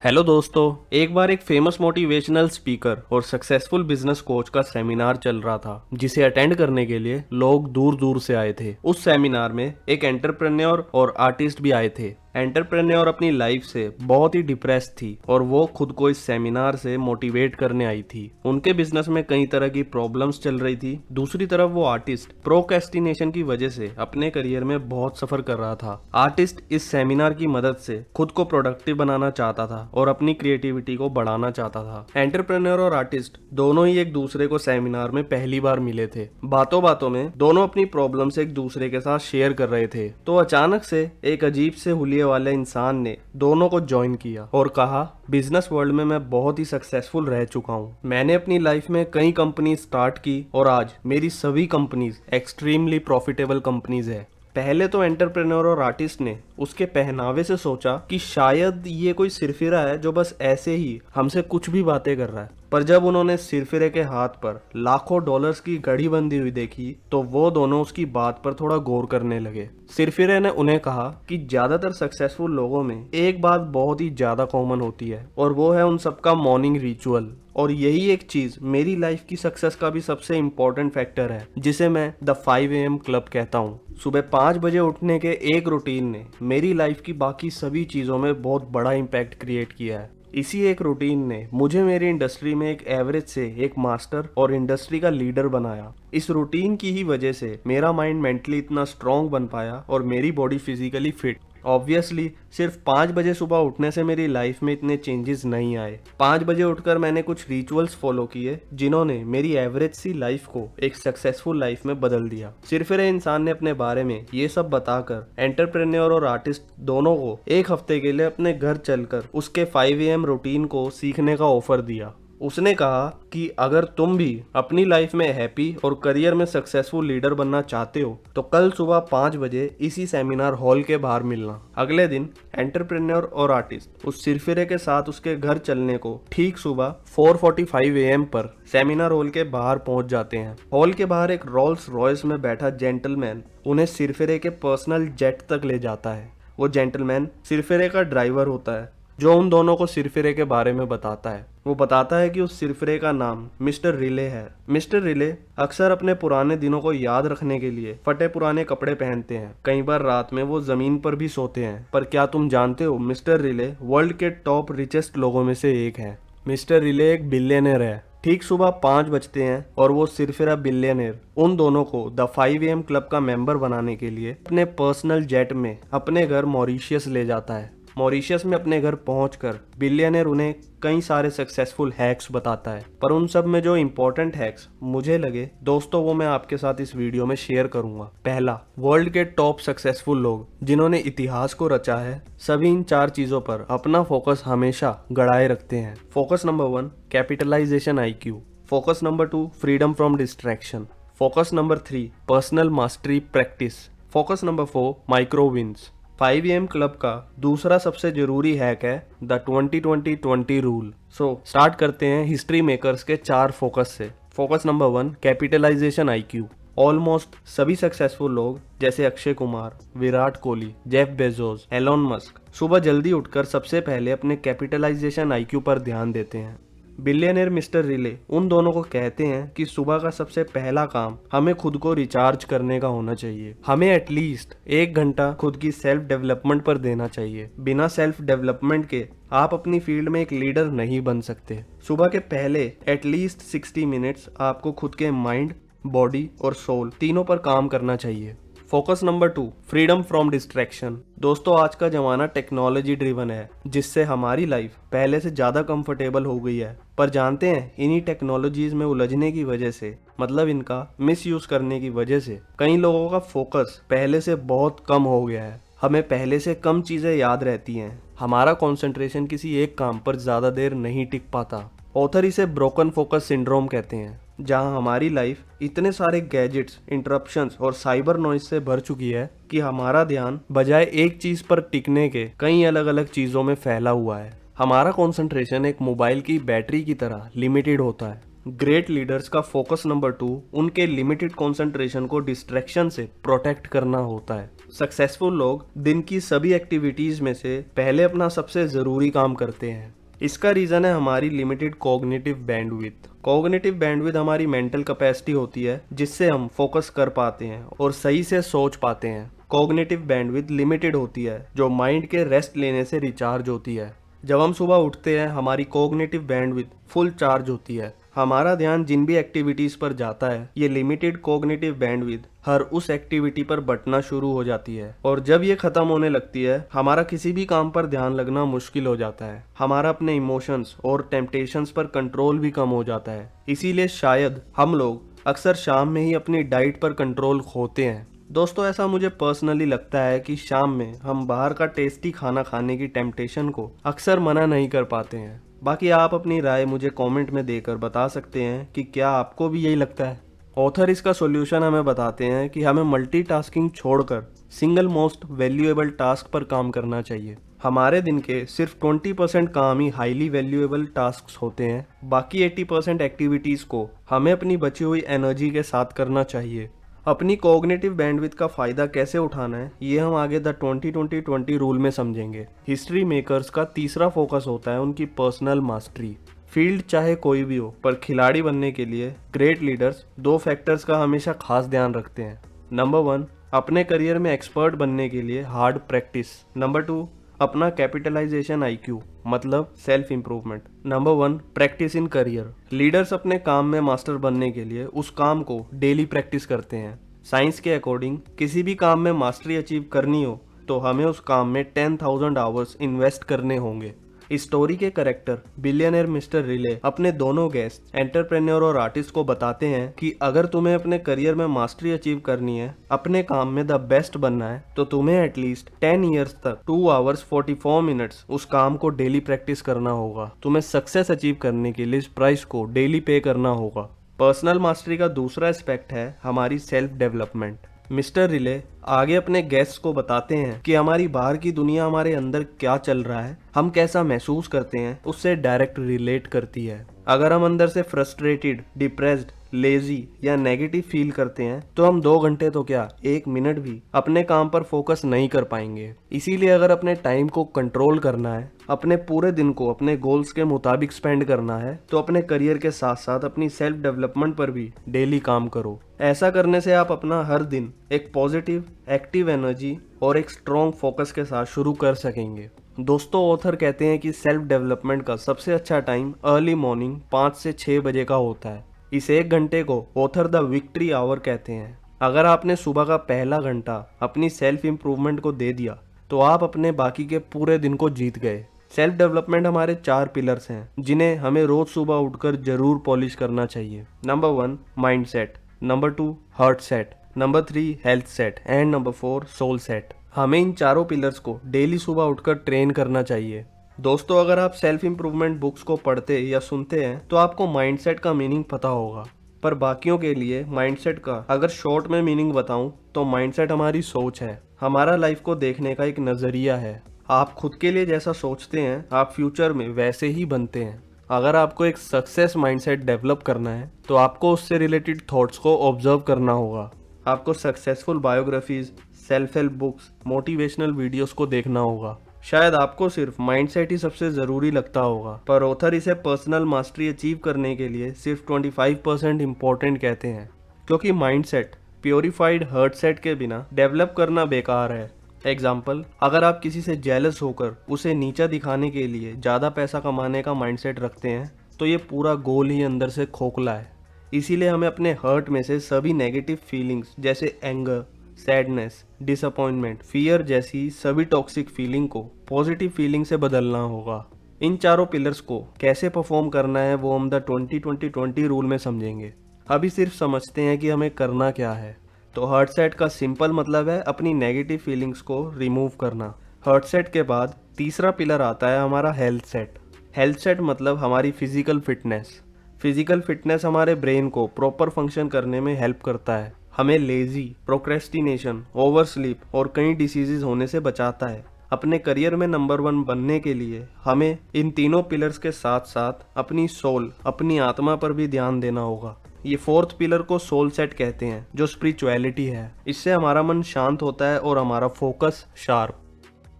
Hello दोस्तों। एक बार एक फेमस मोटिवेशनल स्पीकर और सक्सेसफुल बिजनेस कोच का सेमिनार चल रहा था जिसे अटेंड करने के लिए लोग दूर दूर से आए थे। उस सेमिनार में एक एंटरप्रेन्योर और आर्टिस्ट भी आए थे। एंटरप्रेन्योर अपनी लाइफ से बहुत ही डिप्रेस थी और वो खुद को इस सेमिनार से मोटिवेट करने आई थी। उनके बिजनेस में कई तरह की प्रॉब्लम्स चल रही थी। दूसरी तरफ वो आर्टिस्ट प्रोक्रेस्टिनेशन की वजह से अपने करियर में बहुत सफर कर रहा था। आर्टिस्ट इस सेमिनार की मदद से खुद को प्रोडक्टिव बनाना चाहता था और अपनी क्रिएटिविटी को बढ़ाना चाहता था। एंटरप्रेन्योर और आर्टिस्ट दोनों ही एक दूसरे को सेमिनार में पहली बार मिले थे। बातों बातों में दोनों अपनी प्रॉब्लम्स एक दूसरे के साथ शेयर कर रहे थे तो अचानक से एक अजीब से हुलिये वाले इंसान ने दोनों को ज्वाइन किया और कहा, बिजनेस वर्ल्ड में मैं बहुत ही सक्सेसफुल रह चुका हूँ। मैंने अपनी लाइफ में कई कंपनी स्टार्ट की और आज मेरी सभी कंपनीज एक्सट्रीमली प्रॉफिटेबल कंपनीज है। पहले तो एंटरप्रेन्योर और आर्टिस्ट ने उसके पहनावे से सोचा कि शायद ये कोई सिरफिरा है जो बस ऐसे ही हमसे कुछ भी बातें कर रहा है, पर जब उन्होंने सिरफिरे के हाथ पर लाखों डॉलर्स की घड़ी बंधी हुई देखी तो वो दोनों उसकी बात पर थोड़ा गौर करने लगे। सिरफिरे ने उन्हें कहा कि ज्यादातर सक्सेसफुल लोगों में एक बात बहुत ही ज्यादा कॉमन होती है और वो है उन सबका मॉर्निंग रिचुअल। और यही एक चीज मेरी लाइफ की सक्सेस का भी सबसे इम्पोर्टेंट फैक्टर है जिसे मैं द 5 AM क्लब कहता हूँ। सुबह 5 बजे उठने के एक रूटीन ने मेरी लाइफ की बाकी सभी चीजों में बहुत बड़ा इम्पैक्ट क्रिएट किया है। इसी एक रूटीन ने मुझे मेरी इंडस्ट्री में एक एवरेज से एक मास्टर और इंडस्ट्री का लीडर बनाया। इस रूटीन की ही वजह से मेरा माइंड मेंटली इतना स्ट्रांग बन पाया और मेरी बॉडी फिजिकली फिट। ऑब्वियसली सिर्फ 5 बजे सुबह उठने से मेरी लाइफ में इतने चेंजेस नहीं आए। 5 बजे उठकर मैंने कुछ रिचुअल्स फॉलो किए जिन्होंने मेरी एवरेज सी लाइफ को एक सक्सेसफुल लाइफ में बदल दिया। सिर्फ इंसान ने अपने बारे में ये सब बताकर एंटरप्रेन्योर और आर्टिस्ट दोनों को एक हफ्ते के लिए अपने घर चलकर उसके 5 AM रूटीन को सीखने का ऑफर दिया। उसने कहा कि अगर तुम भी अपनी लाइफ में हैप्पी और करियर में सक्सेसफुल लीडर बनना चाहते हो तो कल सुबह 5 बजे इसी सेमिनार हॉल के बाहर मिलना। अगले दिन एंटरप्रेन्योर और आर्टिस्ट उस सिरफिरे के साथ उसके घर चलने को ठीक सुबह 4:45 AM पर सेमिनार हॉल के बाहर पहुंच जाते हैं। हॉल के बाहर एक रोल्स रॉयस में बैठा जेंटलमैन उन्हें सिरफिरे के पर्सनल जेट तक ले जाता है। वो जेंटलमैन सिरफिरे का ड्राइवर होता है जो उन दोनों को सिरफिरे के बारे में बताता है। वो बताता है कि उस सिरफिरे का नाम मिस्टर रिले है। मिस्टर रिले अक्सर अपने पुराने दिनों को याद रखने के लिए फटे पुराने कपड़े पहनते हैं। कई बार रात में वो जमीन पर भी सोते हैं। पर क्या तुम जानते हो, मिस्टर रिले वर्ल्ड के टॉप रिचेस्ट लोगों में से एक है। मिस्टर रिले एक बिलियनर है। ठीक सुबह 5 बजते हैं और वो सिरफिरा बिलियनर उन दोनों को द 5 AM क्लब का मेंबर बनाने के लिए अपने पर्सनल जेट में अपने घर मॉरिशियस ले जाता है। मॉरिशस में अपने घर पहुंचकर बिलियनर उन्हें कई सारे सक्सेसफुल हैक्स बताता है, पर उन सब में जो इम्पोर्टेंट हैक्स मुझे लगे दोस्तों वो मैं आपके साथ इस वीडियो में शेयर करूंगा। पहला, वर्ल्ड के टॉप सक्सेसफुल लोग जिन्होंने इतिहास को रचा है सभी इन 4 चीजों पर अपना फोकस हमेशा गड़ाए रखते हैं। Focus number 1, capitalization IQ। Focus number 2, freedom from distraction. Focus number 3, personal mastery practice. Focus number 4, micro wins. 5 AM club का दूसरा सबसे जरूरी हैक है द 20-20-20 रूल। सो स्टार्ट करते हैं हिस्ट्री मेकर्स के 4 फोकस से। Focus number 1, capitalization IQ। Almost सभी सक्सेसफुल लोग जैसे Akshay Kumar, Virat Kohli, Jeff Bezos, Elon Musk सुबह जल्दी उठकर सबसे पहले अपने कैपिटलाइजेशन IQ पर ध्यान देते हैं। बिलियनर मिस्टर रिले उन दोनों को कहते हैं कि सुबह का सबसे पहला काम हमें खुद को रिचार्ज करने का होना चाहिए। हमें एटलीस्ट 1 घंटा खुद की सेल्फ डेवलपमेंट पर देना चाहिए। बिना सेल्फ डेवलपमेंट के आप अपनी फील्ड में एक लीडर नहीं बन सकते। सुबह के पहले एटलीस्ट 60 मिनट्स आपको खुद के माइंड, बॉडी और सोल तीनों पर काम करना चाहिए। Focus number 2, freedom from distraction. दोस्तों आज का जमाना टेक्नोलॉजी ड्रिवन है जिससे हमारी लाइफ पहले से ज्यादा कंफर्टेबल हो गई है, पर जानते हैं इन्हीं टेक्नोलॉजीज में उलझने की वजह से, मतलब इनका मिस यूज करने की वजह से कई लोगों का फोकस पहले से बहुत कम हो गया है। हमें पहले से कम चीजें याद रहती हैं। हमारा कंसंट्रेशन किसी एक काम पर ज्यादा देर नहीं टिक पाता। ऑथर इसे ब्रोकन फोकस सिंड्रोम कहते हैं, जहां हमारी लाइफ इतने सारे गैजेट्स, इंटरप्शंस और साइबर नॉइज से भर चुकी है कि हमारा ध्यान बजाय एक चीज पर टिकने के कई अलग अलग चीजों में फैला हुआ है। हमारा कंसंट्रेशन एक मोबाइल की बैटरी की तरह लिमिटेड होता है। ग्रेट लीडर्स का फोकस नंबर 2 उनके लिमिटेड कंसंट्रेशन को डिस्ट्रैक्शन से प्रोटेक्ट करना होता है। सक्सेसफुल लोग दिन की सभी एक्टिविटीज में से पहले अपना सबसे जरूरी काम करते हैं। इसका रीजन है हमारी limited cognitive bandwidth. Cognitive bandwidth हमारी मेंटल कैपेसिटी होती है जिससे हम फोकस कर पाते हैं और सही से सोच पाते हैं। कॉग्निटिव बैंडविड्थ लिमिटेड होती है जो माइंड के रेस्ट लेने से रिचार्ज होती है। जब हम सुबह उठते हैं हमारी कॉग्निटिव बैंडविड्थ फुल चार्ज होती है। हमारा ध्यान जिन भी एक्टिविटीज पर जाता है ये लिमिटेड कॉग्निटिव बैंडविड्थ हर उस एक्टिविटी पर बंटना शुरू हो जाती है और जब ये खत्म होने लगती है हमारा किसी भी काम पर ध्यान लगना मुश्किल हो जाता है। हमारा अपने इमोशंस और टेम्पटेशंस पर कंट्रोल भी कम हो जाता है। इसीलिए शायद हम लोग अक्सर शाम में ही अपनी डाइट पर कंट्रोल खोते हैं। दोस्तों ऐसा मुझे पर्सनली लगता है कि शाम में हम बाहर का टेस्टी खाना खाने की टेम्पटेशन को अक्सर मना नहीं कर पाते हैं। बाकी आप अपनी राय मुझे कमेंट में देकर बता सकते हैं कि क्या आपको भी यही लगता है। ऑथर इसका सॉल्यूशन हमें बताते हैं कि हमें मल्टीटास्किंग छोड़कर सिंगल मोस्ट वैल्यूएबल टास्क पर काम करना चाहिए। हमारे दिन के सिर्फ 20% काम ही हाईली वैल्यूएबल टास्क होते हैं। बाकी 80% एक्टिविटीज को हमें अपनी बची हुई एनर्जी के साथ करना चाहिए। अपनी कॉग्निटिव बैंडविड्थ का फायदा कैसे उठाना है ये हम आगे द 20-20-20 रूल में समझेंगे। हिस्ट्री मेकर्स का तीसरा फोकस होता है उनकी पर्सनल मास्टरी। फील्ड चाहे कोई भी हो पर खिलाड़ी बनने के लिए ग्रेट लीडर्स 2 फैक्टर्स का हमेशा खास ध्यान रखते हैं। नंबर 1 अपने करियर में एक्सपर्ट बनने के लिए हार्ड प्रैक्टिस। नंबर 2 अपना कैपिटलाइजेशन आईक्यू मतलब self improvement. Number 1 practice in career. Leaders अपने काम में मास्टर बनने के लिए उस काम को डेली प्रैक्टिस करते हैं। साइंस के अकॉर्डिंग किसी भी काम में मास्टरी अचीव करनी हो तो हमें उस काम में 10,000 आवर्स इन्वेस्ट करने होंगे। इस स्टोरी के कैरेक्टर बिलियनर मिस्टर रिले अपने दोनों गेस्ट एंटरप्रेन्योर और आर्टिस्ट को बताते हैं कि अगर तुम्हें अपने करियर में मास्टरी अचीव करनी है, अपने काम में द बेस्ट बनना है, तो तुम्हें एटलीस्ट 10 इयर्स तक 2 आवर्स 44 मिनट्स उस काम को डेली प्रैक्टिस करना होगा। तुम्हें सक्सेस अचीव करने के लिए इस प्राइस को डेली पे करना होगा। पर्सनल मास्टरी का दूसरा एस्पेक्ट है हमारी सेल्फ डेवलपमेंट। मिस्टर रिले आगे अपने गेस्ट्स को बताते हैं कि हमारी बाहर की दुनिया हमारे अंदर क्या चल रहा है, हम कैसा महसूस करते हैं, उससे डायरेक्ट रिलेट करती है। अगर हम अंदर से फ्रस्ट्रेटेड, डिप्रेस्ड, लेजी या नेगेटिव फील करते हैं तो हम 2 घंटे तो क्या 1 मिनट भी अपने काम पर फोकस नहीं कर पाएंगे। इसीलिए अगर अपने टाइम को कंट्रोल करना है, अपने पूरे दिन को अपने गोल्स के मुताबिक स्पेंड करना है, तो अपने करियर के साथ साथ अपनी सेल्फ डेवलपमेंट पर भी डेली काम करो। ऐसा करने से आप अपना हर दिन एक पॉजिटिव, एक्टिव एनर्जी और एक स्ट्रॉन्ग फोकस के साथ शुरू कर सकेंगे। दोस्तों ऑथर कहते हैं कि सेल्फ डेवलपमेंट का सबसे अच्छा टाइम अर्ली मॉर्निंग 5 से 6 बजे का होता है। इस 1 घंटे को ऑथर द विक्ट्री आवर कहते हैं। अगर आपने सुबह का पहला घंटा अपनी सेल्फ इंप्रूवमेंट को दे दिया तो आप अपने बाकी के पूरे दिन को जीत गए। सेल्फ डेवलपमेंट हमारे 4 पिलर्स हैं जिन्हें हमें रोज सुबह उठकर जरूर पॉलिश करना चाहिए। Number 1 mind set, number 2 heart set, number 3 health set and number 4 soul set. हमें इन चारों पिलर्स को डेली सुबह उठकर ट्रेन करना चाहिए। दोस्तों अगर आप सेल्फ इंप्रूवमेंट बुक्स को पढ़ते या सुनते हैं तो आपको माइंडसेट का मीनिंग पता होगा, पर बाकियों के लिए माइंडसेट का अगर शॉर्ट में मीनिंग बताऊं तो माइंडसेट हमारी सोच है, हमारा लाइफ को देखने का एक नजरिया है। आप खुद के लिए जैसा सोचते हैं आप फ्यूचर में वैसे ही बनते हैं। अगर आपको एक सक्सेस माइंडसेट डेवलप करना है तो आपको उससे रिलेटेड थॉट्स को ऑब्जर्व करना होगा। आपको successful biographies, self help books, motivational videos को देखना होगा। शायद आपको सिर्फ माइंडसेट ही सबसे ज़रूरी लगता होगा, पर ऑथर इसे पर्सनल मास्टरी अचीव करने के लिए सिर्फ 25% इम्पोर्टेंट कहते हैं, क्योंकि माइंडसेट प्योरीफाइड हार्ट सेट के बिना डेवलप करना बेकार है। एग्जाम्पल, अगर आप किसी से जेलस होकर उसे नीचा दिखाने के लिए ज़्यादा पैसा कमाने का माइंडसेट रखते हैं तो ये पूरा गोल ही अंदर से खोखला है। इसीलिए हमें अपने हर्ट में से सभी नेगेटिव फीलिंग्स जैसे एंगर, सैडनेस, डिसअपॉइंटमेंट, फियर जैसी सभी टॉक्सिक फीलिंग को पॉजिटिव फीलिंग से बदलना होगा। इन चारों पिलर्स को कैसे परफॉर्म करना है वो हम द 20-20-20 रूल में समझेंगे। अभी सिर्फ समझते हैं कि हमें करना क्या है। तो हार्ट सेट का सिंपल मतलब है अपनी नेगेटिव फीलिंग्स को रिमूव करना। हार्ट सेट के बाद तीसरा पिलर आता है हमारा हेल्थ सेट। हेल्थ सेट मतलब हमारी फिजिकल फिटनेस। फिजिकल फिटनेस हमारे ब्रेन को प्रॉपर फंक्शन करने में हेल्प करता है, हमें लेजी, प्रोक्रेस्टिनेशन, ओवर स्लीप और कई डिसीजेज होने से बचाता है। अपने करियर में नंबर 1 बनने के लिए हमें इन तीनों पिलर्स के साथ साथ अपनी सोल, अपनी आत्मा पर भी ध्यान देना होगा। ये 4th पिलर को सोल सेट कहते हैं, जो स्पिरिचुअलिटी है। इससे हमारा मन शांत होता है और हमारा फोकस शार्प।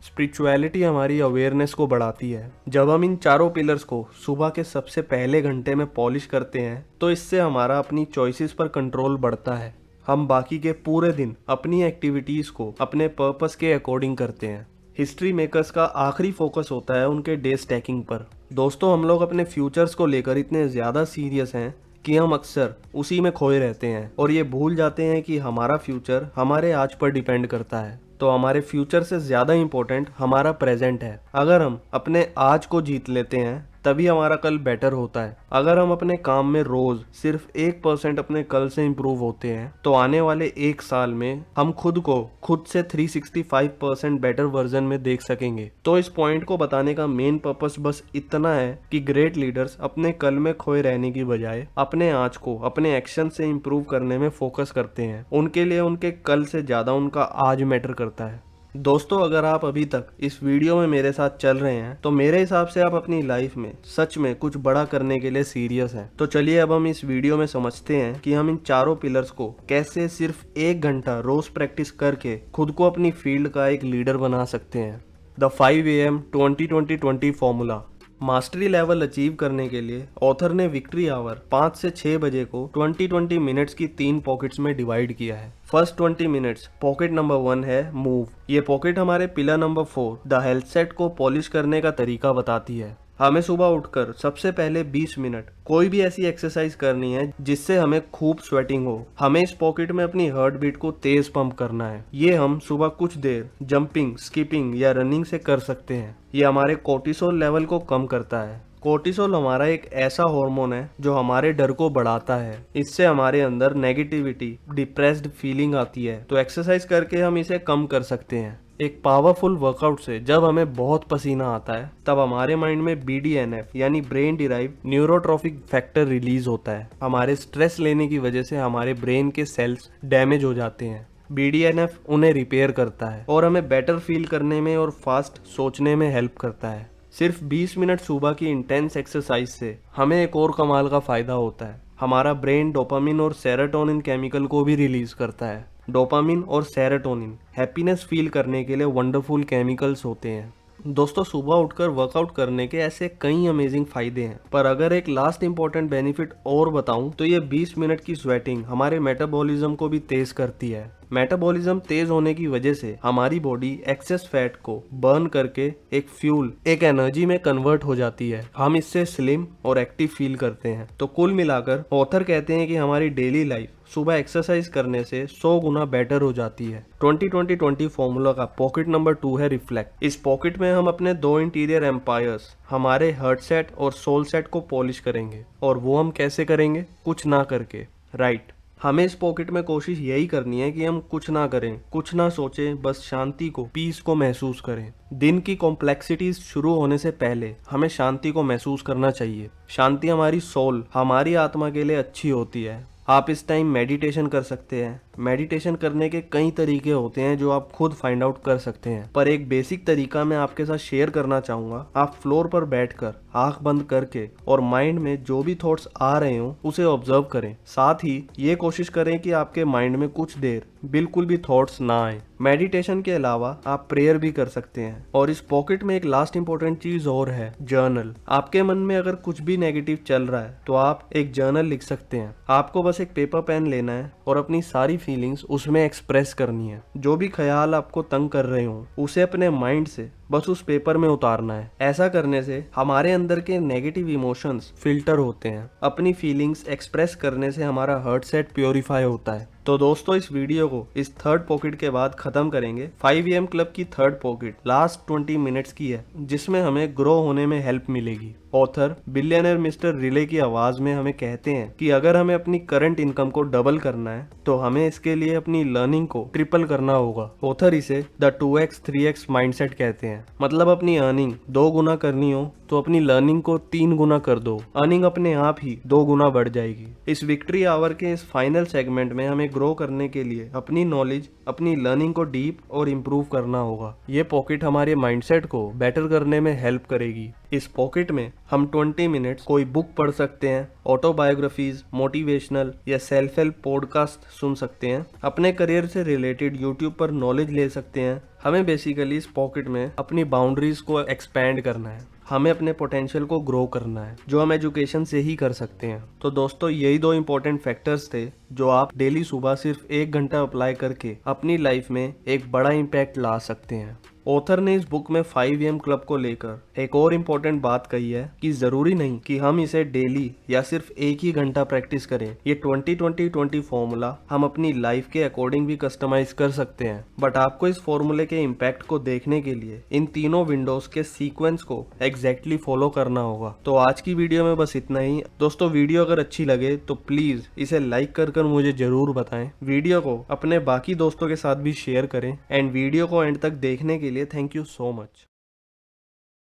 स्पिरिचुअलिटी हमारी अवेयरनेस को बढ़ाती है। जब हम इन चारों पिलर्स को सुबह के सबसे पहले घंटे में पॉलिश करते हैं तो इससे हमारा अपनी चॉइसेस पर कंट्रोल बढ़ता है। हम बाकी के पूरे दिन अपनी एक्टिविटीज को अपने पर्पस के अकॉर्डिंग करते हैं। हिस्ट्री मेकर्स का आखिरी फोकस होता है उनके डे स्टैकिंग पर। दोस्तों, हम लोग अपने फ्यूचर्स को लेकर इतने ज्यादा सीरियस हैं कि हम अक्सर उसी में खोए रहते हैं और ये भूल जाते हैं कि हमारा फ्यूचर हमारे आज पर डिपेंड करता है। तो हमारे फ्यूचर से ज्यादा इम्पोर्टेंट हमारा प्रेजेंट है। अगर हम अपने आज को जीत लेते हैं तभी हमारा कल बेटर होता है। अगर हम अपने काम में रोज सिर्फ 1% अपने कल से इम्प्रूव होते हैं तो आने वाले 1 साल में हम खुद को खुद से 365% बेटर वर्जन में देख सकेंगे। तो इस पॉइंट को बताने का मेन पर्पस बस इतना है कि ग्रेट लीडर्स अपने कल में खोए रहने की बजाय अपने आज को अपने एक्शन से इम्प्रूव करने में फोकस करते हैं। उनके लिए उनके कल से ज्यादा उनका आज मैटर करता है। दोस्तों, अगर आप अभी तक इस वीडियो में मेरे साथ चल रहे हैं तो मेरे हिसाब से आप अपनी लाइफ में सच में कुछ बड़ा करने के लिए सीरियस हैं। तो चलिए अब हम इस वीडियो में समझते हैं कि हम इन चारों पिलर्स को कैसे सिर्फ 1 घंटा रोज प्रैक्टिस करके खुद को अपनी फील्ड का एक लीडर बना सकते हैं। The 5 AM 20-20-20 formula. Mastery level achieve करने के लिए ऑथर ने विक्ट्री आवर 5 से 6 बजे को 20-20 मिनट्स की 3 पॉकेट्स में डिवाइड किया है। फर्स्ट 20 मिनट्स पॉकेट नंबर 1 है मूव। ये पॉकेट हमारे pillar number 4 the health set को पॉलिश करने का तरीका बताती है। हमें सुबह उठकर सबसे पहले 20 मिनट कोई भी ऐसी एक्सरसाइज करनी है जिससे हमें खूब स्वेटिंग हो। हमें इस पॉकेट में अपनी हार्ट बीट को तेज पंप करना है। ये हम सुबह कुछ देर जंपिंग, स्किपिंग या रनिंग से कर सकते हैं। ये हमारे कोर्टिसोल लेवल को कम करता है। कोर्टिसोल हमारा एक ऐसा हार्मोन है जो हमारे डर को बढ़ाता है। इससे हमारे अंदर नेगेटिविटी, डिप्रेस्ड फीलिंग आती है। तो एक्सरसाइज करके हम इसे कम कर सकते हैं। एक पावरफुल वर्कआउट से जब हमें बहुत पसीना आता है तब हमारे माइंड में BDNF यानी brain derive neurotrophic factor release होता है। हमारे स्ट्रेस लेने की वजह से हमारे ब्रेन के सेल्स डैमेज हो जाते हैं। BDNF उन्हें रिपेयर करता है और हमें बेटर फील करने में और फास्ट सोचने में हेल्प करता है। सिर्फ 20 मिनट सुबह की इंटेंस एक्सरसाइज से हमें एक और कमाल का फायदा होता है। हमारा ब्रेन डोपामिन और सेरोटोनिन केमिकल को भी रिलीज करता है। डोपामिन और सेरोटोनिन हैप्पीनेस फील करने के लिए वंडरफुल केमिकल्स होते हैं। दोस्तों, सुबह उठकर वर्कआउट करने के ऐसे कई अमेजिंग फायदे हैं, पर अगर एक लास्ट इंपॉर्टेंट बेनिफिट और बताऊं तो ये 20 मिनट की स्वेटिंग हमारे मेटाबॉलिज्म को भी तेज करती है। मेटाबॉलिज्म तेज होने की वजह से हमारी बॉडी एक्सेस फैट को बर्न करके एक फ्यूल, एक एनर्जी में कन्वर्ट हो जाती है। हम इससे स्लिम और एक्टिव फील करते हैं। तो कुल मिलाकर ऑथर कहते हैं कि हमारी डेली लाइफ सुबह एक्सरसाइज करने से 100 गुना बेटर हो जाती है। 20-20-20 फॉर्मूला का पॉकेट नंबर 2 है रिफ्लेक्ट। इस पॉकेट में हम अपने 2 इंटीरियर एम्पायर्स, हमारे हार्ट सेट और सोल सेट को पॉलिश करेंगे। और वो हम कैसे करेंगे? कुछ ना करके, राइट। हमें इस पॉकेट में कोशिश यही करनी है कि हम कुछ ना करें, कुछ ना सोचें, बस शांति को, पीस को महसूस करें। दिन की कॉम्प्लेक्सिटीज शुरू होने से पहले हमें शांति को महसूस करना चाहिए। शांति हमारी सोल, हमारी आत्मा के लिए अच्छी होती है। आप इस टाइम मेडिटेशन कर सकते हैं। मेडिटेशन करने के कई तरीके होते हैं जो आप खुद फाइंड आउट कर सकते हैं, पर एक बेसिक तरीका मैं आपके साथ शेयर करना चाहूंगा। आप फ्लोर पर बैठकर आंख बंद करके और माइंड में जो भी थॉट्स आ रहे हो उसे ऑब्जर्व करें। साथ ही ये कोशिश करें कि आपके माइंड में कुछ देर बिल्कुल भी थॉट्स ना आए। मेडिटेशन के अलावा आप प्रेयर भी कर सकते हैं। और इस पॉकेट में एक लास्ट इंपॉर्टेंट चीज और है, जर्नल। आपके मन में अगर कुछ भी नेगेटिव चल रहा है तो आप एक जर्नल लिख सकते हैं। आपको बस एक पेपर पेन लेना है और अपनी सारी फीलिंग्स उसमें एक्सप्रेस करनी है। जो भी ख्याल आपको तंग कर रहे हो उसे अपने माइंड से बस उस पेपर में उतारना है। ऐसा करने से हमारे अंदर के नेगेटिव इमोशंस फिल्टर होते हैं। अपनी फीलिंग्स एक्सप्रेस करने से हमारा हार्ट सेट प्योरीफाई होता है। तो दोस्तों, इस वीडियो को इस 3rd पॉकेट के बाद खत्म करेंगे। 5 AM क्लब की 3rd पॉकेट लास्ट 20 मिनट्स की है, जिसमें हमें ग्रो होने में हेल्प मिलेगी। ऑथर बिलियनर मिस्टर रिले की आवाज में हमें कहते हैं कि अगर हमें अपनी करंट इनकम को डबल करना है तो हमें इसके लिए अपनी लर्निंग को ट्रिपल करना होगा। ऑथर इसे द 2x 3x माइंडसेट कहते हैं। मतलब अपनी अर्निंग 2 गुना करनी हो तो अपनी लर्निंग को 3 गुना कर दो, अर्निंग अपने आप ही 2 गुना बढ़ जाएगी। इस विक्ट्री आवर के इस फाइनल सेगमेंट में हमें ग्रो करने के लिए अपनी नॉलेज, अपनी लर्निंग को डीप और इम्प्रूव करना होगा। ये पॉकेट हमारे माइंडसेट को बेटर करने में हेल्प करेगी। इस पॉकेट में हम 20 मिनट्स कोई बुक पढ़ सकते हैं, ऑटोबायोग्राफीज, मोटिवेशनल या सेल्फ हेल्प पॉडकास्ट सुन सकते हैं, अपने करियर से रिलेटेड यूट्यूब पर नॉलेज ले सकते हैं। हमें बेसिकली इस पॉकेट में अपनी बाउंड्रीज को एक्सपैंड करना है, हमें अपने पोटेंशियल को ग्रो करना है, जो हम एजुकेशन से ही कर सकते हैं। तो दोस्तों, यही 2 इंपॉर्टेंट फैक्टर्स थे जो आप डेली सुबह सिर्फ 1 घंटा अप्लाई करके अपनी लाइफ में एक बड़ा इम्पैक्ट ला सकते हैं। ऑथर ने इस बुक में 5 AM क्लब को लेकर एक और इम्पोर्टेंट बात कही है कि जरूरी नहीं कि हम इसे डेली या सिर्फ 1 ही घंटा प्रैक्टिस करें। ये 20-20-20 फॉर्मूला हम अपनी लाइफ के अकॉर्डिंग भी कस्टमाइज कर सकते हैं। बट आपको इस फॉर्मूले के इम्पैक्ट को देखने के लिए इन तीनों विंडोज के सीक्वेंस को एग्जैक्टली फॉलो करना होगा। तो आज की वीडियो में बस इतना ही। दोस्तों, वीडियो अगर अच्छी लगे तो प्लीज इसे लाइक कर मुझे जरूर बताएं। वीडियो को अपने बाकी दोस्तों के साथ भी शेयर करें एंड वीडियो को एंड तक देखने के लिए थैंक यू सो मच।